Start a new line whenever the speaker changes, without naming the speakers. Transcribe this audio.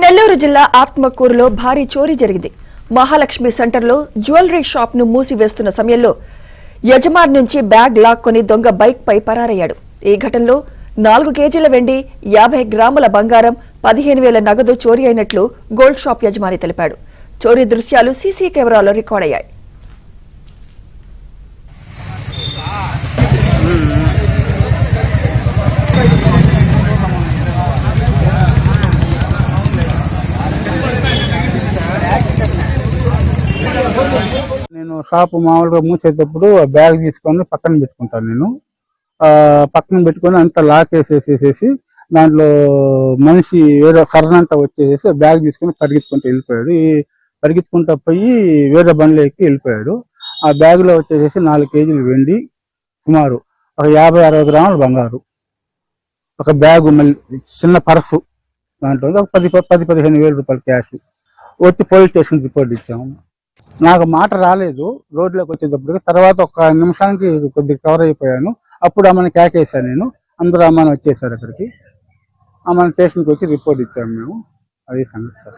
నెల్లూరు జిల్లా ఆత్మకూరులో భారీ చోరీ జరిగింది. మహాలక్ష్మి సెంటర్లో జ్యువెలరీ షాప్ ను మూసివేస్తున్న సమయంలో యజమాని నుంచి బ్యాగ్ లాక్కొని దొంగ బైక్ పై పరారయ్యాడు. ఈ ఘటనలో 4 కేజీల వెండి, 50 గ్రాముల బంగారం, 15,000 నగదు చోరీ అయినట్లు గోల్డ్ షాప్ యజమాని తెలిపాడు. చోరీ దృశ్యాలు సీసీ కెమెరాలో రికార్డయ్యాయి.
నేను షాప్ మామూలుగా మూసేటప్పుడు ఆ బ్యాగ్ తీసుకొని పక్కన పెట్టుకుంటాను. నేను పక్కన పెట్టుకొని అంతా లాక్ వేసేసేసి దాంట్లో మనిషి వేరే సరనంతా వచ్చేసేసి బ్యాగ్ తీసుకొని పరిగెత్తుకుంటూ వెళ్ళిపోయాడు. పరిగెత్తుకుంటూ పోయి వేరే బండ్లో ఎక్కి వెళ్ళిపోయాడు. ఆ బ్యాగ్ లో వచ్చేసేసి 4 కేజీలు వెండి, సుమారు ఒక 50-60 గ్రాముల బంగారు, ఒక బ్యాగు, మళ్ళీ చిన్న పర్సు, దాంట్లో ఒక 10-15 వేల రూపాయలు క్యాష్ వచ్చి పోలీస్ స్టేషన్ రిపోర్ట్ ఇచ్చాము. నాకు మాట రాలేదు రోడ్లోకి వచ్చేటప్పటికి. తర్వాత ఒక నిమిషానికి కొద్దిగా కవర్ అయిపోయాను. అప్పుడు ఆమెను కేకేసాను నేను. అందరూ అమ్మని వచ్చేసారు అక్కడికి. అమ్మని స్టేషన్కి వచ్చి రిపోర్ట్ ఇచ్చాము మేము. అది సంగతి సార్.